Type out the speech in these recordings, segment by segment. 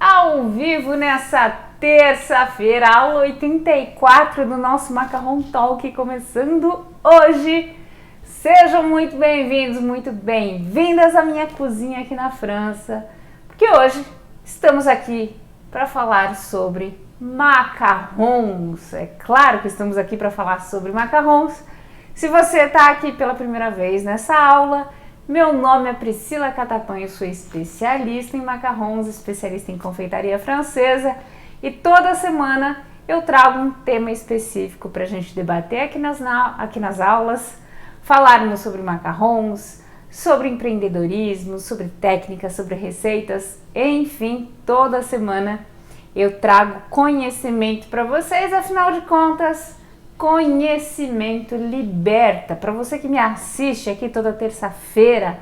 ao vivo nessa terça-feira, aula 84 do nosso Macarrão Talk, começando hoje. Sejam muito bem-vindos, muito bem-vindas à minha cozinha aqui na França, porque hoje estamos aqui para falar sobre macarrons. É claro que estamos aqui para falar sobre macarrons. Se você está aqui pela primeira vez nessa aula, meu nome é Priscila Catapan, eu sou especialista em macarrons, especialista em confeitaria francesa e toda semana eu trago um tema específico para a gente debater aqui nas aulas, falarmos sobre macarrons, sobre empreendedorismo, sobre técnicas, sobre receitas, enfim, toda semana eu trago conhecimento para vocês, afinal de contas, conhecimento liberta. Para você que me assiste aqui toda terça-feira,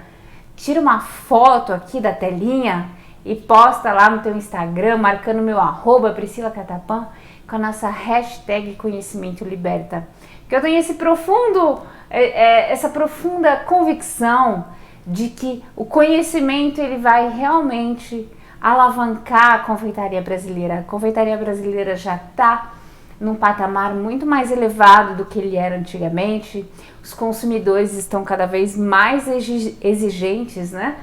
tira uma foto aqui da telinha e posta lá no teu Instagram, marcando meu @ Priscila Catapan, com a nossa hashtag conhecimento liberta. Que eu tenho essa profunda convicção de que o conhecimento ele vai realmente alavancar a confeitaria brasileira. A confeitaria brasileira já está num patamar muito mais elevado do que ele era antigamente. Os consumidores estão cada vez mais exigentes, né?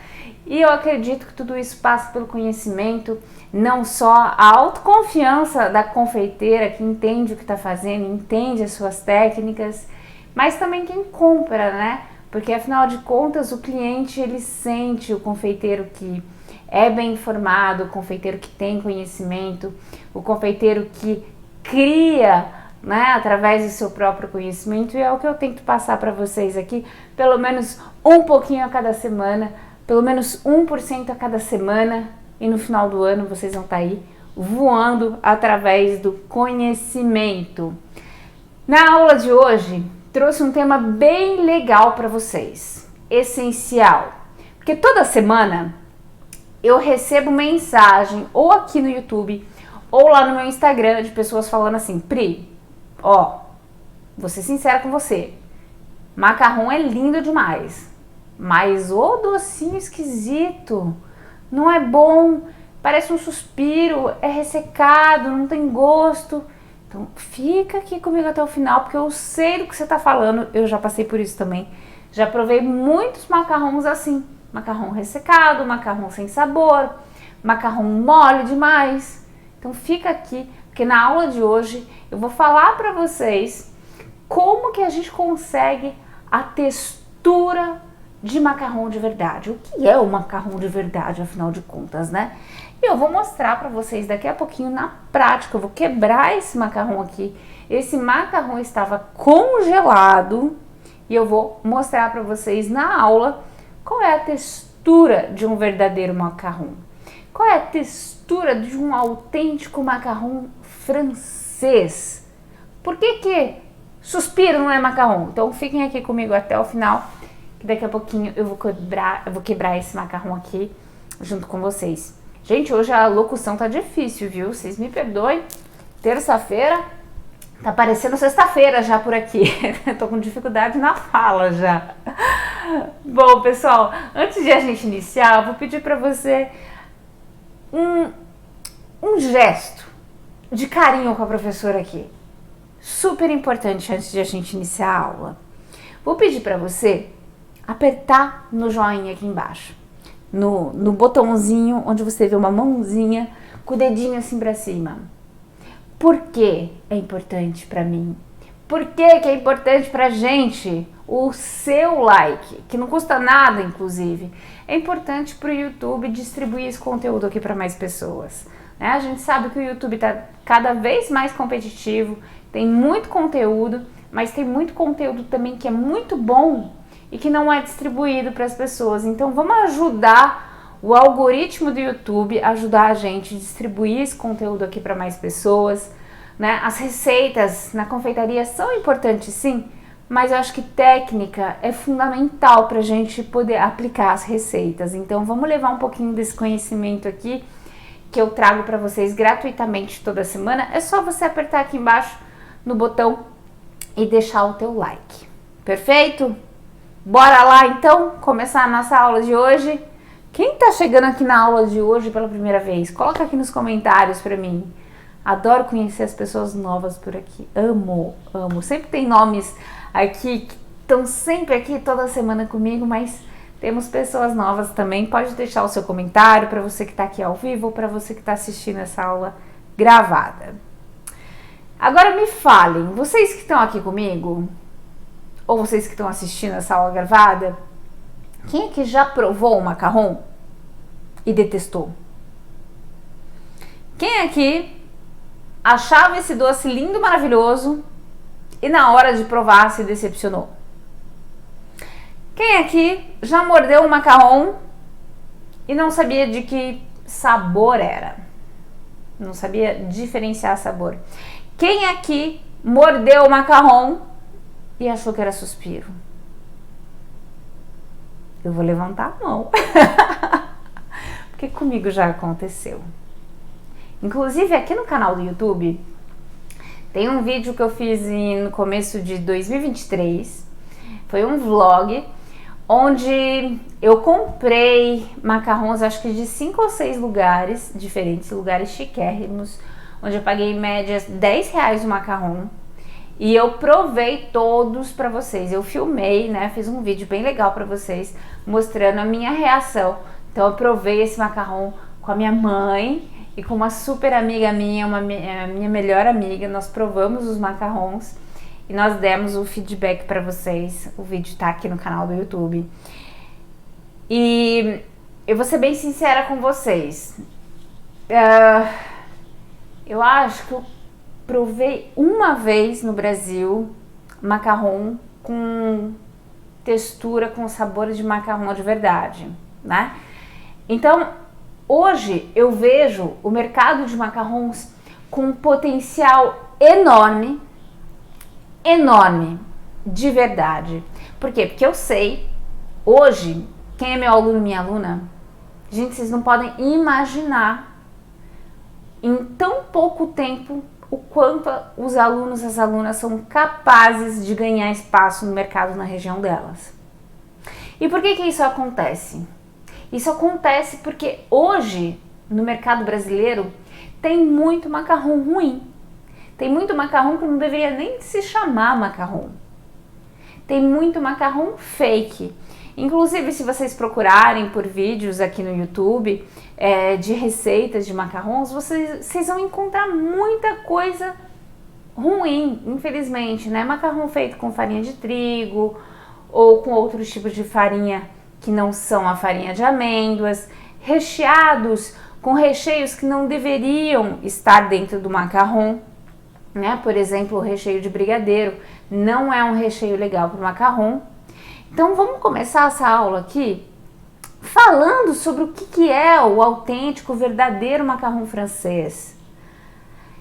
E eu acredito que tudo isso passa pelo conhecimento, não só a autoconfiança da confeiteira que entende o que está fazendo, entende as suas técnicas, mas também quem compra, né? Porque afinal de contas o cliente ele sente o confeiteiro que é bem informado, o confeiteiro que tem conhecimento, o confeiteiro que cria, né, através do seu próprio conhecimento, e é o que eu tento passar para vocês aqui, pelo menos um pouquinho a cada semana, pelo menos 1% a cada semana, e no final do ano vocês vão estar aí voando através do conhecimento. Na aula de hoje, trouxe um tema bem legal para vocês, essencial, porque toda semana eu recebo mensagem ou aqui no YouTube ou lá no meu Instagram de pessoas falando assim: Pri, ó, vou ser sincera com você, macarrão é lindo demais, mas o docinho esquisito, não é bom, parece um suspiro, é ressecado, não tem gosto. Então fica aqui comigo até o final, porque eu sei do que você tá falando, eu já passei por isso também, já provei muitos macarrons assim, macarrão ressecado, macarrão sem sabor, macarrão mole demais. Então fica aqui, porque na aula de hoje eu vou falar para vocês como que a gente consegue a textura de macarrão de verdade. O que é o macarrão de verdade, afinal de contas, né? E eu vou mostrar para vocês daqui a pouquinho na prática. Eu vou quebrar esse macarrão aqui. Esse macarrão estava congelado e eu vou mostrar para vocês na aula qual é a textura de um verdadeiro macarrão. Qual é a textura de um autêntico macarrão francês? Por que suspiro não é macarrão? Então fiquem aqui comigo até o final, que daqui a pouquinho eu vou quebrar esse macarrão aqui junto com vocês. Gente, hoje a locução tá difícil, viu? Vocês me perdoem. Terça-feira, tá parecendo sexta-feira já por aqui. Tô com dificuldade na fala já. Bom, pessoal, antes de a gente iniciar, eu vou pedir para você um gesto de carinho com a professora aqui, super importante antes de a gente iniciar a aula. Vou pedir para você apertar no joinha aqui embaixo, no botãozinho onde você vê uma mãozinha com o dedinho assim para cima. Por que é importante para mim? Por que é importante pra gente o seu like, que não custa nada, inclusive. É importante pro YouTube distribuir esse conteúdo aqui para mais pessoas, né? A gente sabe que o YouTube tá cada vez mais competitivo, tem muito conteúdo, mas tem muito conteúdo também que é muito bom e que não é distribuído para as pessoas. Então vamos ajudar o algoritmo do YouTube, ajudar a gente a distribuir esse conteúdo aqui para mais pessoas, né? As receitas na confeitaria são importantes, sim, mas eu acho que técnica é fundamental para a gente poder aplicar as receitas. Então vamos levar um pouquinho desse conhecimento aqui que eu trago para vocês gratuitamente toda semana. É só você apertar aqui embaixo no botão e deixar o teu like. Perfeito? Bora lá então começar a nossa aula de hoje. Quem tá chegando aqui na aula de hoje pela primeira vez? Coloca aqui nos comentários pra mim. Adoro conhecer as pessoas novas por aqui. Amo, amo. Sempre tem nomes aqui que estão sempre aqui toda semana comigo, mas temos pessoas novas também. Pode deixar o seu comentário para você que está aqui ao vivo ou para você que está assistindo essa aula gravada. Agora me falem, vocês que estão aqui comigo, ou vocês que estão assistindo essa aula gravada, quem é que já provou o macarrão e detestou? Quem aqui achava esse doce lindo, maravilhoso e na hora de provar se decepcionou? Quem aqui já mordeu um macarrão e não sabia de que sabor era? Não sabia diferenciar sabor. Quem aqui mordeu o macarrão e achou que era suspiro? Eu vou levantar a mão. Porque comigo já aconteceu. Inclusive aqui no canal do YouTube tem um vídeo que eu fiz no começo de 2023. Foi um vlog onde eu comprei macarrons, acho que de 5 ou 6 lugares diferentes, lugares chiquérrimos, onde eu paguei em média R$10 o macarrão. E eu provei todos pra vocês. Eu filmei, né? Fiz um vídeo bem legal pra vocês, mostrando a minha reação. Então eu provei esse macarrão com a minha mãe e com uma super amiga minha, minha melhor amiga. Nós provamos os macarrons e nós demos o feedback pra vocês. O vídeo tá aqui no canal do YouTube. E eu vou ser bem sincera com vocês. Eu acho que eu provei uma vez no Brasil macarrão com textura, com sabor de macarrão de verdade, né? Então, hoje eu vejo o mercado de macarrons com um potencial enorme, enorme, de verdade. Por quê? Porque eu sei, hoje, quem é meu aluno e minha aluna, gente, vocês não podem imaginar em tão pouco tempo o quanto os alunos e as alunas são capazes de ganhar espaço no mercado na região delas. E por que isso acontece? Isso acontece porque hoje, no mercado brasileiro, tem muito macarrão ruim. Tem muito macarrão que não deveria nem se chamar macarrão. Tem muito macarrão fake. Inclusive, se vocês procurarem por vídeos aqui no YouTube de receitas de macarrons, vocês vão encontrar muita coisa ruim, infelizmente, né? Macarrão feito com farinha de trigo ou com outros tipos de farinha que não são a farinha de amêndoas, recheados com recheios que não deveriam estar dentro do macarrão, né? Por exemplo, o recheio de brigadeiro não é um recheio legal para o macarrão. Então vamos começar essa aula aqui falando sobre o que é o autêntico, verdadeiro macarrão francês.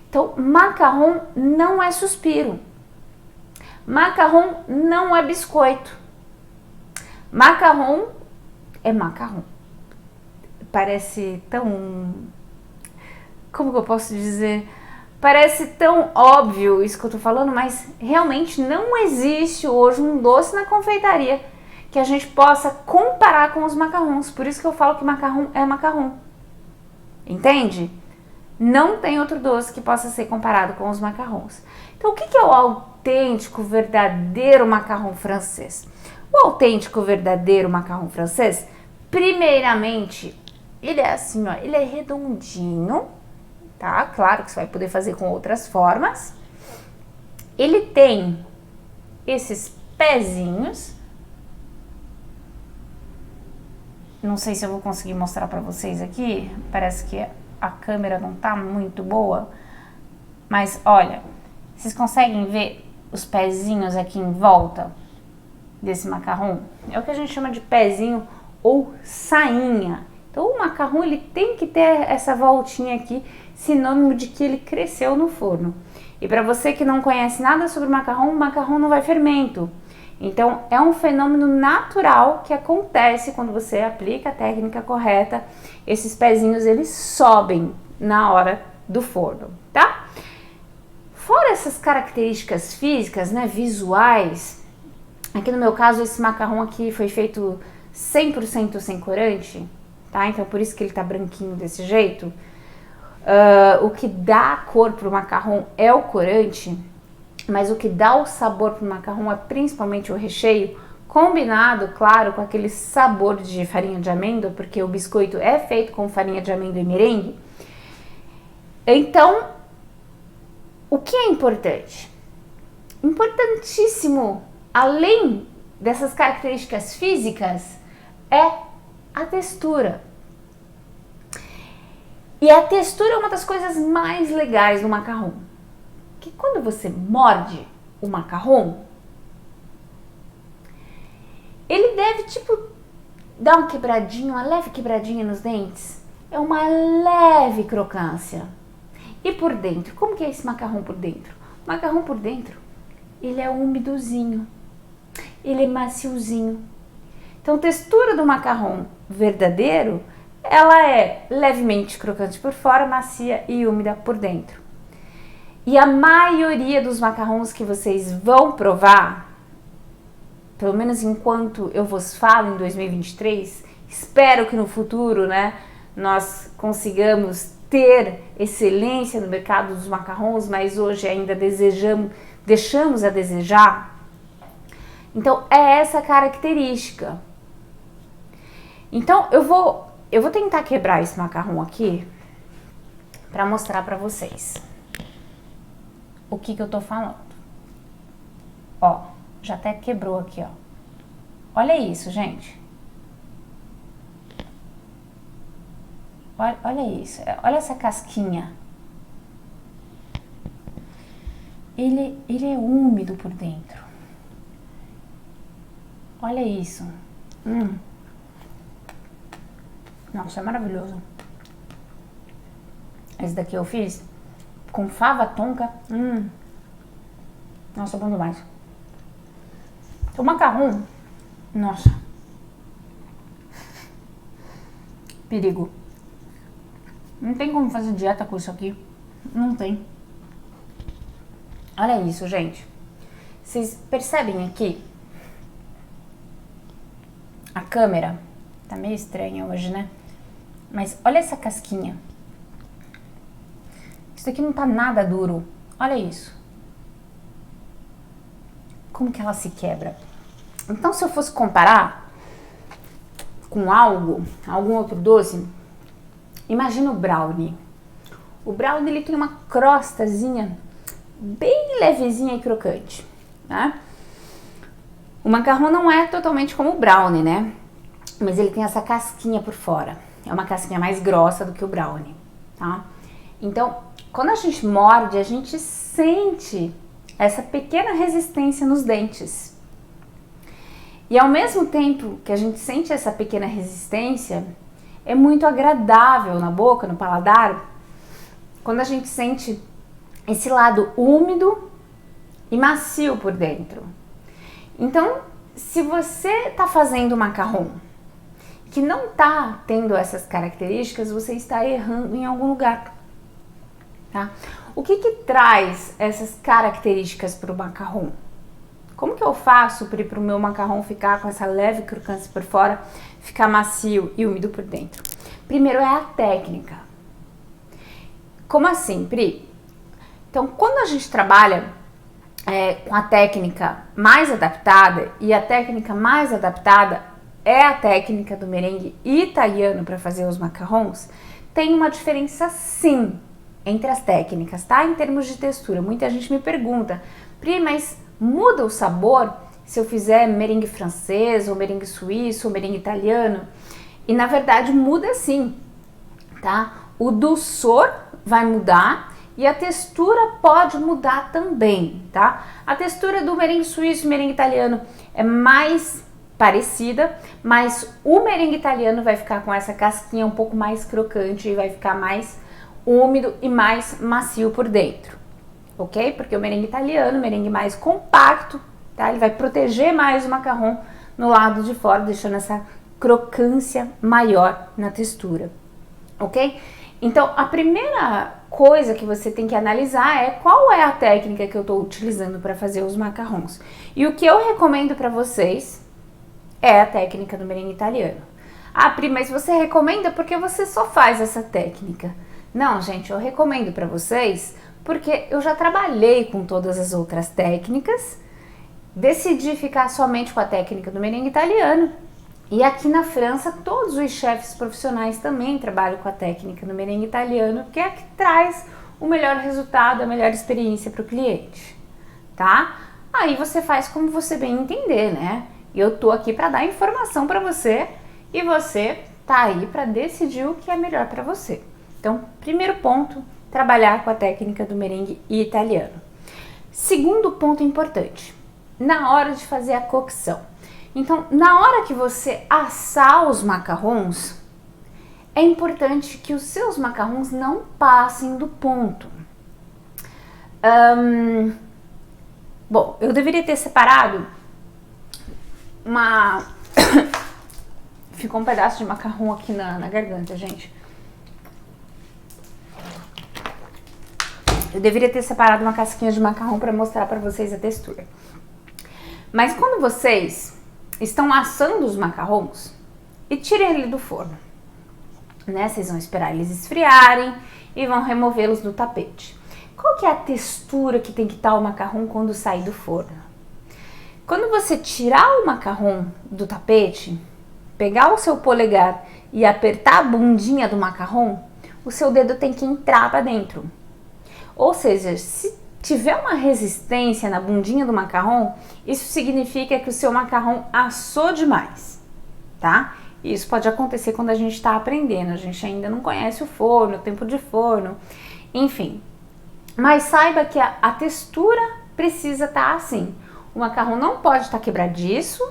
Então, macarrão não é suspiro. Macarrão não é biscoito. Macarrão é macarrão. Parece tão... Como que eu posso dizer? Parece tão óbvio isso que eu tô falando, mas realmente não existe hoje um doce na confeitaria que a gente possa comparar com os macarrons. Por isso que eu falo que macarrão é macarrão. Entende? Não tem outro doce que possa ser comparado com os macarrons. Então, o que é o autêntico, verdadeiro macarrão francês? O autêntico, verdadeiro macarrão francês, primeiramente, ele é assim, ó, ele é redondinho, tá? Claro que você vai poder fazer com outras formas. Ele tem esses pezinhos. Não sei se eu vou conseguir mostrar pra vocês aqui. Parece que a câmera não tá muito boa. Mas, olha, vocês conseguem ver os pezinhos aqui em volta desse macarrão? É o que a gente chama de pezinho ou sainha. Então, o macarrão, ele tem que ter essa voltinha aqui, sinônimo de que ele cresceu no forno. E para você que não conhece nada sobre o macarrão não vai fermento. Então, é um fenômeno natural que acontece quando você aplica a técnica correta. Esses pezinhos, eles sobem na hora do forno, tá? Fora essas características físicas, né, visuais, aqui no meu caso, esse macarrão aqui foi feito 100% sem corante, tá? Então por isso que ele tá branquinho desse jeito. O que dá cor pro macarrão é o corante, mas o que dá o sabor pro macarrão é principalmente o recheio, combinado, claro, com aquele sabor de farinha de amêndoa, porque o biscoito é feito com farinha de amêndoa e merengue. Então, o que é importante? Importantíssimo, além dessas características físicas, é a textura. E a textura é uma das coisas mais legais do macarrão. Que quando você morde o macarrão, ele deve, dar uma quebradinha, uma leve quebradinha nos dentes. É uma leve crocância. E por dentro? Como que é esse macarrão por dentro? O macarrão por dentro, ele é úmidozinho. Ele é maciozinho. Então, a textura do macarrão verdadeiro, ela é levemente crocante por fora, macia e úmida por dentro. E a maioria dos macarrões que vocês vão provar, pelo menos enquanto eu vos falo em 2023, espero que no futuro, né, nós consigamos ter excelência no mercado dos macarrões, mas hoje ainda deixamos a desejar. Então é essa característica. Então eu vou tentar quebrar esse macarrão aqui para mostrar para vocês o que eu tô falando. Ó, já até quebrou aqui, ó. Olha isso, gente. Olha isso. Olha essa casquinha. Ele é úmido por dentro. Olha isso. Nossa, é maravilhoso. Esse daqui eu fiz com fava tonka. Nossa, bom demais. O macarrão, nossa, perigo. Não tem como fazer dieta com isso aqui. Não tem. Olha isso, gente. Vocês percebem aqui? A câmera tá meio estranha hoje, né? Mas olha essa casquinha. Isso aqui não tá nada duro. Olha isso. Como que ela se quebra? Então, se eu fosse comparar com algum outro doce, imagina o brownie. O brownie, ele tem uma crostazinha bem levezinha e crocante, né? O macarrão não é totalmente como o brownie, né? Mas ele tem essa casquinha por fora. É uma casquinha mais grossa do que o brownie, tá? Então, quando a gente morde, a gente sente essa pequena resistência nos dentes. E ao mesmo tempo que a gente sente essa pequena resistência, é muito agradável na boca, no paladar, quando a gente sente esse lado úmido e macio por dentro. Então, se você está fazendo macarrão que não está tendo essas características, você está errando em algum lugar, tá? O que traz essas características para o macarrão? Como que eu faço para o meu macarrão ficar com essa leve crocância por fora, ficar macio e úmido por dentro? Primeiro é a técnica. Como assim, Pri? Então, quando a gente trabalha com a técnica mais adaptada, e a técnica mais adaptada é a técnica do merengue italiano para fazer os macarrons, tem uma diferença sim entre as técnicas, tá? Em termos de textura. Muita gente me pergunta, Pri, mas muda o sabor se eu fizer merengue francês, ou merengue suíço, ou merengue italiano? E na verdade muda sim, tá? O dulçor vai mudar e a textura pode mudar também, tá? A textura do merengue suíço e merengue italiano é mais parecida, mas o merengue italiano vai ficar com essa casquinha um pouco mais crocante e vai ficar mais úmido e mais macio por dentro, ok? Porque o merengue italiano, o merengue mais compacto, tá? Ele vai proteger mais o macarrão no lado de fora, deixando essa crocância maior na textura, ok? Então, a primeira coisa que você tem que analisar é qual é a técnica que eu estou utilizando para fazer os macarrons. E o que eu recomendo para vocês é a técnica do merengue italiano. Ah, Pri, mas você recomenda porque você só faz essa técnica. Não, gente, eu recomendo para vocês porque eu já trabalhei com todas as outras técnicas, decidi ficar somente com a técnica do merengue italiano. E aqui na França, todos os chefes profissionais também trabalham com a técnica do merengue italiano, que é a que traz o melhor resultado, a melhor experiência para o cliente, tá? Aí você faz como você bem entender, né? E eu tô aqui para dar informação para você e você tá aí para decidir o que é melhor para você. Então, primeiro ponto, trabalhar com a técnica do merengue italiano. Segundo ponto importante, na hora de fazer a cocção. Então, na hora que você assar os macarrons, é importante que os seus macarrons não passem do ponto. Bom, eu deveria ter separado uma... Ficou um pedaço de macarrão aqui na garganta, gente. Eu deveria ter separado uma casquinha de macarrão para mostrar para vocês a textura. Mas quando vocês estão assando os macarrons, e tirem ele do forno, né? Vocês vão esperar eles esfriarem e vão removê-los do tapete. Qual que é a textura que tem que estar o macarrão quando sair do forno? Quando você tirar o macarrão do tapete, pegar o seu polegar e apertar a bundinha do macarrão, o seu dedo tem que entrar para dentro. Ou seja, se tiver uma resistência na bundinha do macarrão, isso significa que o seu macarrão assou demais, tá? Isso pode acontecer quando a gente está aprendendo, a gente ainda não conhece o forno, o tempo de forno, enfim. Mas saiba que a textura precisa estar assim. O macarrão não pode estar quebradiço,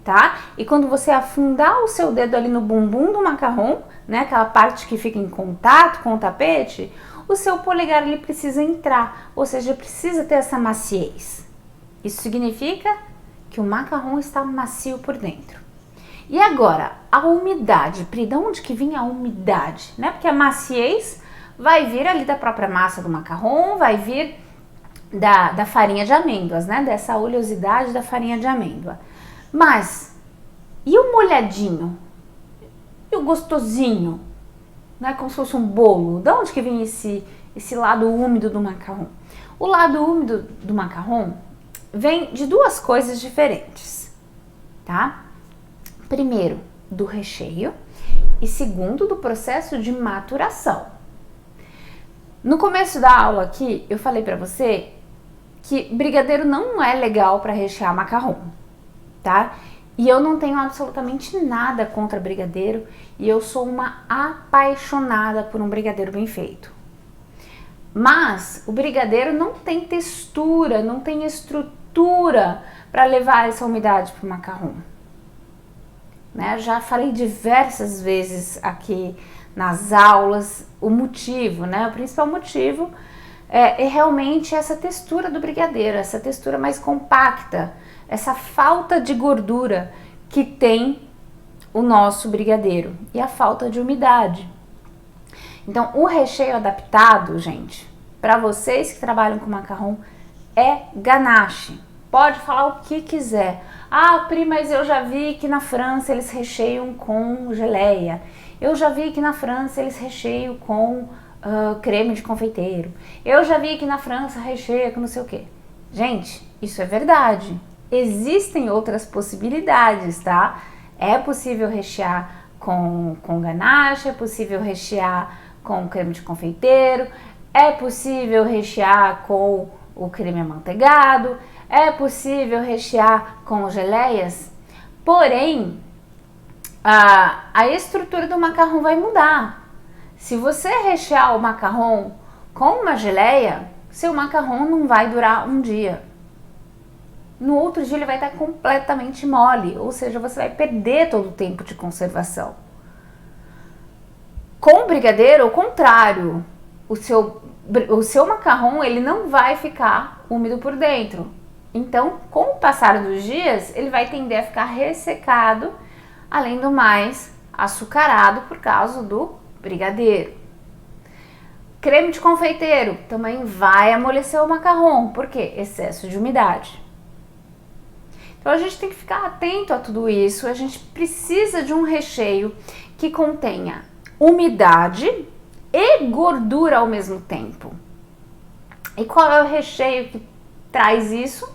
tá? E quando você afundar o seu dedo ali no bumbum do macarrão, né, aquela parte que fica em contato com o tapete, o seu polegar ele precisa entrar, ou seja, precisa ter essa maciez. Isso significa que o macarrão está macio por dentro. E agora, a umidade, Pri, de onde que vem a umidade? Né? Porque a maciez vai vir ali da própria massa do macarrão, vai vir da farinha de amêndoas, né? Dessa oleosidade da farinha de amêndoa. Mas, e o molhadinho? E o gostosinho? Não é como se fosse um bolo? De onde que vem esse lado úmido do macarrão? O lado úmido do macarrão vem de duas coisas diferentes, tá? Primeiro, do recheio e segundo, do processo de maturação. No começo da aula aqui, eu falei pra você que brigadeiro não é legal para rechear macarrão, tá? E eu não tenho absolutamente nada contra brigadeiro e eu sou uma apaixonada por um brigadeiro bem feito. Mas o brigadeiro não tem textura, não tem estrutura para levar essa umidade para o macarrão. Né? Já falei diversas vezes aqui nas aulas o motivo, né? O principal motivo é realmente essa textura do brigadeiro, essa textura mais compacta, essa falta de gordura que tem o nosso brigadeiro e a falta de umidade. Então, o recheio adaptado, gente, para vocês que trabalham com macarrão, é ganache. Pode falar o que quiser. Ah, Pri, mas eu já vi que na França eles recheiam com geleia. Eu já vi que na França eles recheiam com creme de confeiteiro. Eu já vi que na França recheia com não sei o quê. Gente, isso é verdade. Existem outras possibilidades, tá? É possível rechear com ganache, é possível rechear com creme de confeiteiro, é possível rechear com o creme amanteigado, é possível rechear com geleias, porém, a estrutura do macarrão vai mudar. Se você rechear o macarrão com uma geleia, seu macarrão não vai durar um dia. No outro dia ele vai estar completamente mole, ou seja, você vai perder todo o tempo de conservação. Com o brigadeiro, ao contrário, o seu macarrão ele não vai ficar úmido por dentro. Então, com o passar dos dias, ele vai tender a ficar ressecado, além do mais, açucarado por causa do brigadeiro. Creme de confeiteiro também vai amolecer o macarrão, por quê? Excesso de umidade. Então a gente tem que ficar atento a tudo isso. A gente precisa de um recheio que contenha umidade e gordura ao mesmo tempo. E qual é o recheio que traz isso?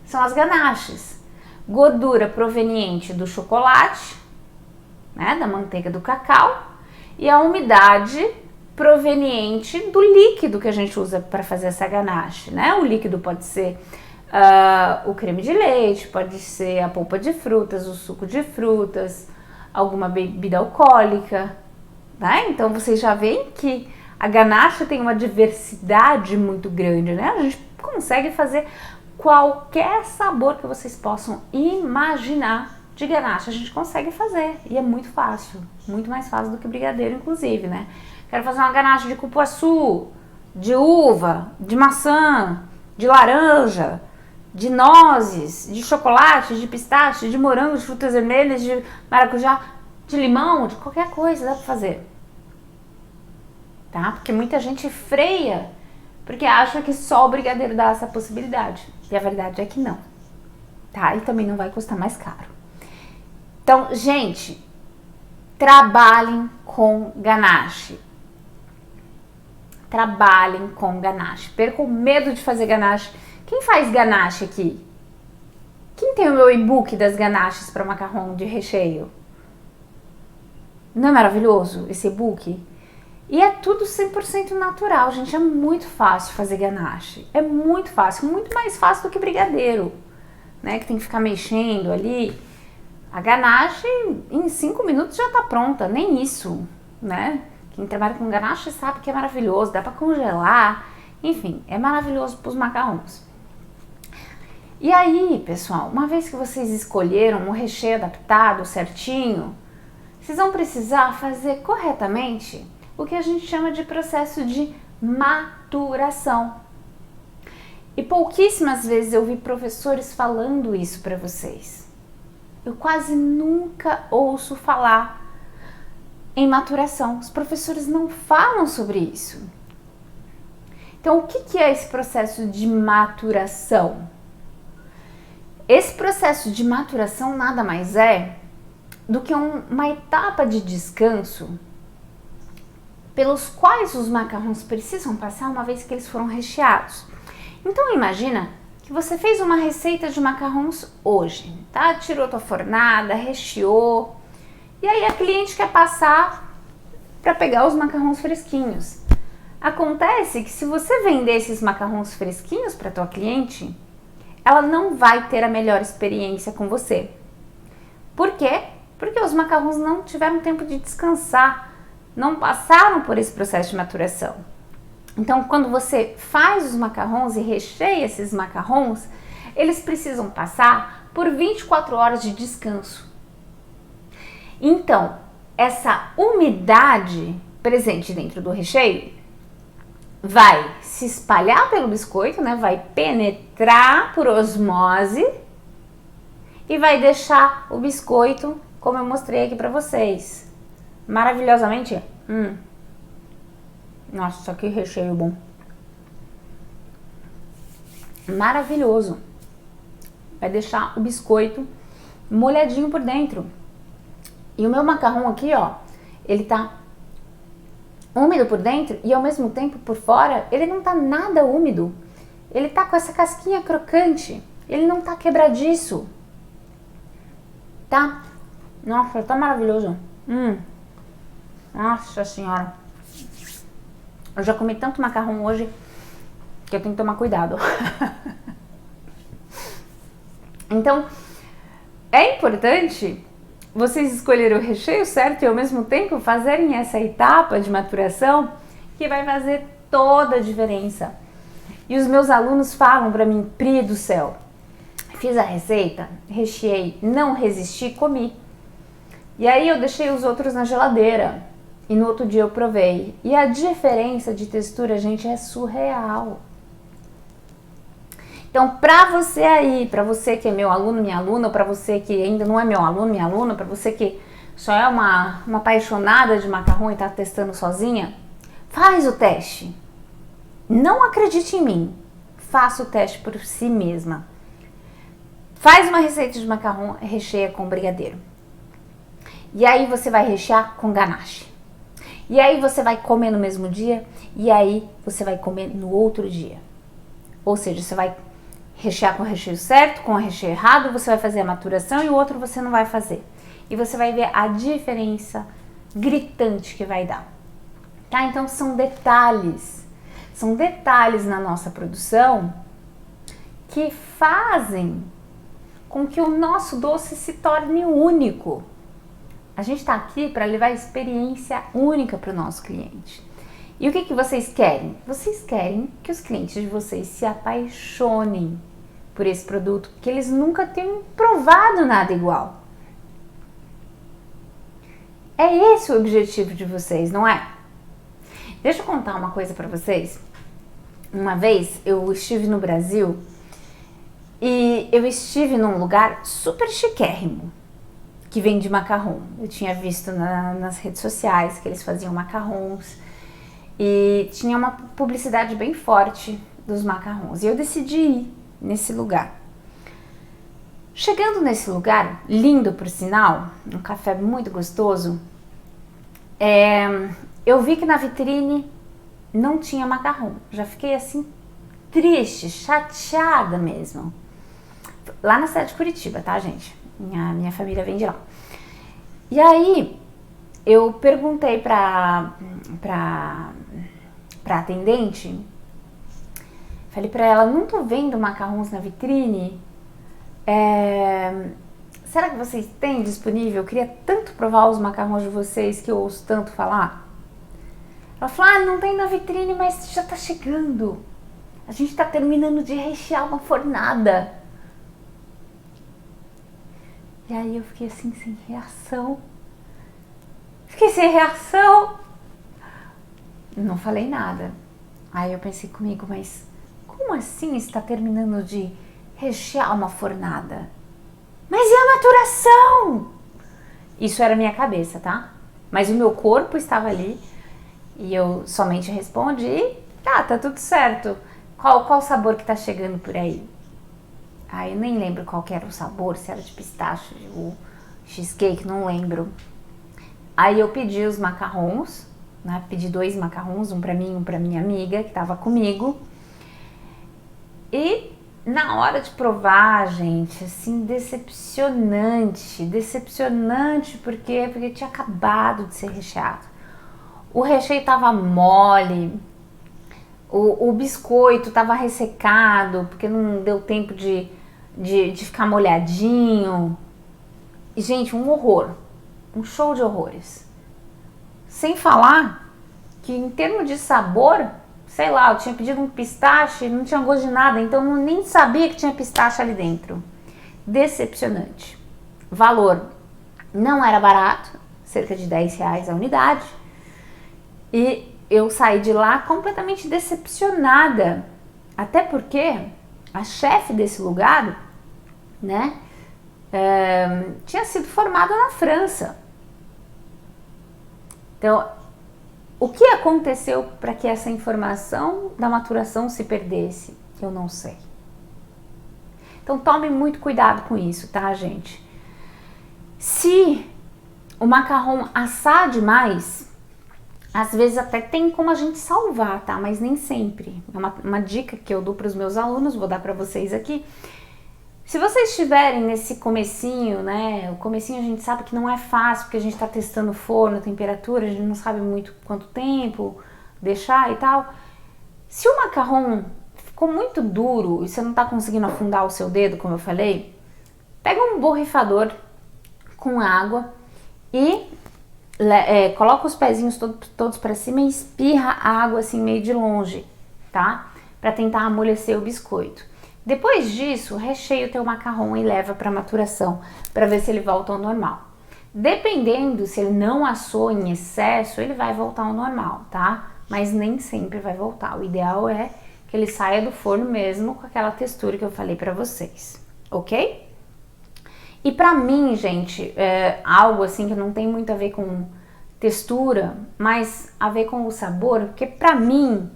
São as ganaches. Gordura proveniente do chocolate, né, da manteiga do cacau, e a umidade proveniente do líquido que a gente usa para fazer essa ganache, né? O líquido pode ser o creme de leite, pode ser a polpa de frutas, o suco de frutas, alguma bebida alcoólica, né? Então vocês já veem que a ganache tem uma diversidade muito grande, né? A gente consegue fazer qualquer sabor que vocês possam imaginar de ganache, a gente consegue fazer e é muito fácil, muito mais fácil do que brigadeiro, inclusive, né? Quero fazer uma ganache de cupuaçu, de uva, de maçã, de laranja, de nozes, de chocolate, de pistache, de morango, de frutas vermelhas, de maracujá, de limão, de qualquer coisa dá pra fazer, tá? Porque muita gente freia porque acha que só o brigadeiro dá essa possibilidade e a verdade é que não, tá? E também não vai custar mais caro. Então, gente, trabalhem com ganache. Trabalhem com ganache. Percam o medo de fazer ganache. Quem faz ganache aqui? Quem tem o meu e-book das ganaches para macarrão de recheio? Não é maravilhoso esse e-book? E é tudo 100% natural, gente. É muito fácil fazer ganache. É muito fácil. Muito mais fácil do que brigadeiro, né? Que tem que ficar mexendo ali. A ganache em 5 minutos já tá pronta. Nem isso, né? Quem trabalha com ganache sabe que é maravilhoso, dá para congelar, enfim, é maravilhoso para os macarrões. E aí, pessoal, uma vez que vocês escolheram um recheio adaptado, certinho, vocês vão precisar fazer corretamente o que a gente chama de processo de maturação. E pouquíssimas vezes eu vi professores falando isso para vocês. Eu quase nunca ouço falar em maturação. Os professores não falam sobre isso. Então, o que é esse processo de maturação? Esse processo de maturação nada mais é do que uma etapa de descanso pelos quais os macarrões precisam passar uma vez que eles foram recheados. Então, imagina que você fez uma receita de macarrões hoje, tá? Tirou tua fornada, recheou, e aí a cliente quer passar para pegar os macarrões fresquinhos. Acontece que se você vender esses macarrões fresquinhos para tua cliente, ela não vai ter a melhor experiência com você. Por quê? Porque os macarrões não tiveram tempo de descansar, não passaram por esse processo de maturação. Então, quando você faz os macarrões e recheia esses macarrões, eles precisam passar por 24 horas de descanso. Então, essa umidade presente dentro do recheio vai se espalhar pelo biscoito, né? Vai penetrar por osmose e vai deixar o biscoito, como eu mostrei aqui para vocês, maravilhosamente. Nossa, que recheio bom! Maravilhoso! Vai deixar o biscoito molhadinho por dentro. E o meu macarrão aqui, ó, ele tá úmido por dentro e ao mesmo tempo por fora, ele não tá nada úmido. Ele tá com essa casquinha crocante. Ele não tá quebradiço. Tá? Nossa, tá maravilhoso. Nossa senhora. Eu já comi tanto macarrão hoje que eu tenho que tomar cuidado. Então, é importante vocês escolherem o recheio certo e ao mesmo tempo fazerem essa etapa de maturação que vai fazer toda a diferença. E os meus alunos falam para mim: Pri do céu, fiz a receita, recheei, não resisti, comi. E aí eu deixei os outros na geladeira e no outro dia eu provei. E a diferença de textura, gente, é surreal. Então, para você aí, para você que é meu aluno, minha aluna, ou para você que ainda não é meu aluno, minha aluna, para você que só é uma apaixonada de macarrão e está testando sozinha, faz o teste. Não acredite em mim, faça o teste por si mesma. Faz uma receita de macarrão, recheia com brigadeiro. E aí você vai rechear com ganache. E aí você vai comer no mesmo dia, e aí você vai comer no outro dia. Ou seja, você vai rechear com o recheio certo, com o recheio errado, você vai fazer a maturação e o outro você não vai fazer. E você vai ver a diferença gritante que vai dar. Tá? Então são detalhes na nossa produção que fazem com que o nosso doce se torne único. A gente está aqui para levar experiência única para o nosso cliente. E o que vocês querem? Vocês querem que os clientes de vocês se apaixonem por esse produto, porque eles nunca tenham provado nada igual. É esse o objetivo de vocês, não é? Deixa eu contar uma coisa para vocês. Uma vez eu estive no Brasil e eu estive num lugar super chiquérrimo que vende macarrão. Eu tinha visto nas redes sociais que eles faziam macarrons e tinha uma publicidade bem forte dos macarrons. E eu decidi ir nesse lugar. Chegando nesse lugar, lindo por sinal, um café muito gostoso, eu vi que na vitrine não tinha macarrão. Já fiquei assim, triste, chateada mesmo. Lá na cidade de Curitiba, tá, gente? Minha família vem de lá. E aí, eu perguntei pra atendente, falei pra ela, não tô vendo macarrons na vitrine, será que vocês têm disponível? Eu queria tanto provar os macarrons de vocês que eu ouço tanto falar. Ela falou, não tem na vitrine, mas já tá chegando. A gente tá terminando de rechear uma fornada. E aí eu fiquei assim, sem reação. Não falei nada. Aí eu pensei comigo, mas como assim está terminando de rechear uma fornada? Mas e a maturação? Isso era minha cabeça, tá? Mas o meu corpo estava ali e eu somente respondi, tá tudo certo. Qual o sabor que tá chegando por aí? Eu nem lembro qual que era o sabor, se era de pistache ou cheesecake, não lembro. Aí eu pedi os macarrons, né? Pedi 2 macarrons, um pra mim e um pra minha amiga que tava comigo. E na hora de provar, gente, assim, decepcionante, porque tinha acabado de ser recheado. O recheio tava mole, o biscoito tava ressecado, porque não deu tempo de ficar molhadinho. E, gente, um horror, um show de horrores. Sem falar que em termos de sabor, sei lá, eu tinha pedido um pistache, não tinha gosto de nada, então eu nem sabia que tinha pistache ali dentro. Decepcionante. Valor não era barato, cerca de R$10 a unidade. E eu saí de lá completamente decepcionada. Até porque a chefe desse lugar, né, tinha sido formada na França. Então, o que aconteceu para que essa informação da maturação se perdesse? Eu não sei. Então, tome muito cuidado com isso, tá, gente? Se o macarrão assar demais, às vezes até tem como a gente salvar, tá? Mas nem sempre. É uma dica que eu dou para os meus alunos, vou dar para vocês aqui. Se vocês estiverem nesse comecinho, né? O comecinho a gente sabe que não é fácil, porque a gente está testando o forno, a temperatura, a gente não sabe muito quanto tempo deixar e tal. Se o macarrão ficou muito duro e você não está conseguindo afundar o seu dedo, como eu falei, pega um borrifador com água e coloca os pezinhos todos para cima e espirra a água assim meio de longe, tá? Para tentar amolecer o biscoito. Depois disso, recheia o teu macarrão e leva para maturação, para ver se ele volta ao normal. Dependendo, se ele não assou em excesso, ele vai voltar ao normal, tá? Mas nem sempre vai voltar. O ideal é que ele saia do forno mesmo com aquela textura que eu falei para vocês, ok? E para mim, gente, algo assim que não tem muito a ver com textura, mas a ver com o sabor, porque para mim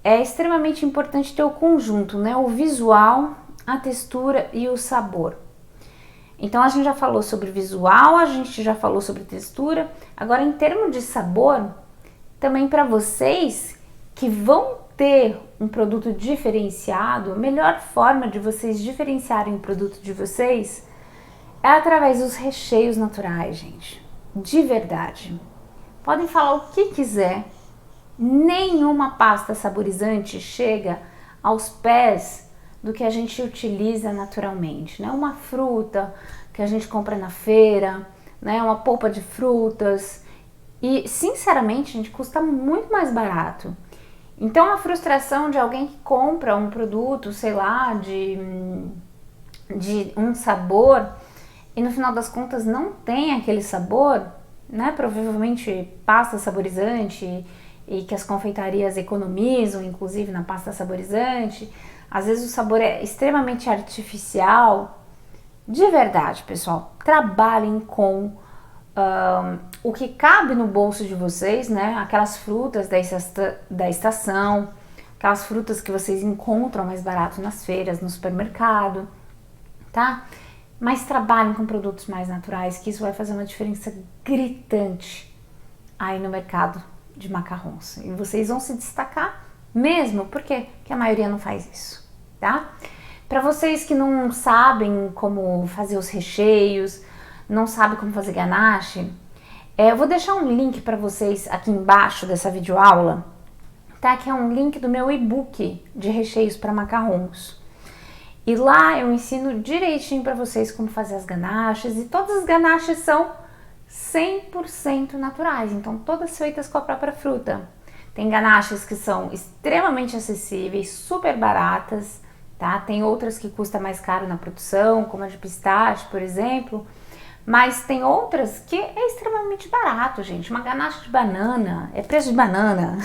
é extremamente importante ter o conjunto, né? O visual, a textura e o sabor. Então a gente já falou sobre visual, a gente já falou sobre textura. Agora, em termos de sabor, também para vocês que vão ter um produto diferenciado, a melhor forma de vocês diferenciarem o produto de vocês é através dos recheios naturais, gente. De verdade. Podem falar o que quiser, nenhuma pasta saborizante chega aos pés do que a gente utiliza naturalmente, né? Uma fruta que a gente compra na feira, né? Uma polpa de frutas e, sinceramente, gente, custa muito mais barato. Então, a frustração de alguém que compra um produto, sei lá, de um sabor e no final das contas não tem aquele sabor, né? Provavelmente pasta saborizante e que as confeitarias economizam, inclusive na pasta saborizante. Às vezes o sabor é extremamente artificial. De verdade, pessoal, trabalhem com o que cabe no bolso de vocês, né? Aquelas frutas da estação, aquelas frutas que vocês encontram mais barato nas feiras, no supermercado, tá? Mas trabalhem com produtos mais naturais, que isso vai fazer uma diferença gritante aí no mercado de macarrons. E vocês vão se destacar mesmo, porque a maioria não faz isso, tá? Para vocês que não sabem como fazer os recheios, não sabem como fazer ganache, eu vou deixar um link para vocês aqui embaixo dessa videoaula, tá? Que é um link do meu e-book de recheios para macarrons. E lá eu ensino direitinho para vocês como fazer as ganaches, e todas as ganaches são 100% naturais, então todas feitas com a própria fruta. Tem ganaches que são extremamente acessíveis, super baratas, tá? Tem outras que custam mais caro na produção, como a de pistache, por exemplo, mas tem outras que é extremamente barato, gente. Uma ganache de banana é preço de banana,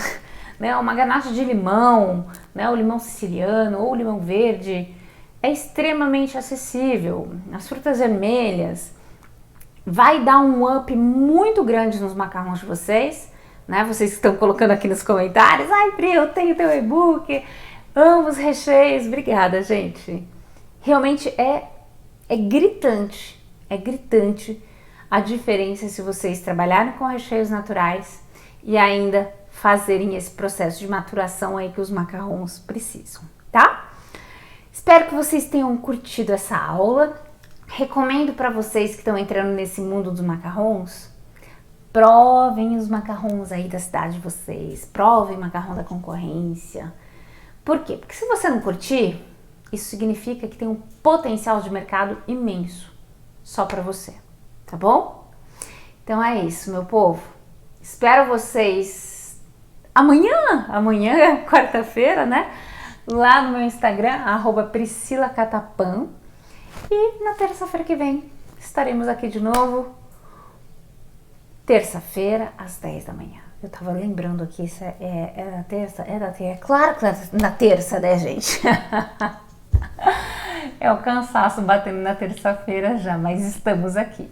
né? Uma ganache de limão, né? O limão siciliano ou o limão verde é extremamente acessível. As frutas vermelhas vai dar um up muito grande nos macarrons de vocês, né? Vocês que estão colocando aqui nos comentários, ai Pri, eu tenho teu e-book, amo os recheios, obrigada, gente. Realmente é gritante a diferença se vocês trabalharem com recheios naturais e ainda fazerem esse processo de maturação aí que os macarrons precisam, tá? Espero que vocês tenham curtido essa aula. Recomendo para vocês que estão entrando nesse mundo dos macarrons, provem os macarrons aí da cidade de vocês, provem macarrão da concorrência. Por quê? Porque se você não curtir, isso significa que tem um potencial de mercado imenso só para você, tá bom? Então é isso, meu povo. Espero vocês amanhã, quarta-feira, né? Lá no meu Instagram, @PriscilaCatapan. E na terça-feira que vem estaremos aqui de novo. Terça-feira, às 10 da manhã. Eu tava lembrando aqui, isso é na terça? É claro que é na terça, né, gente? É o cansaço batendo na terça-feira já, mas estamos aqui.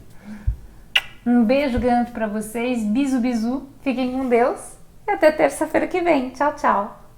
Um beijo grande pra vocês, bisu, bisu. Fiquem com Deus e até terça-feira que vem. Tchau, tchau.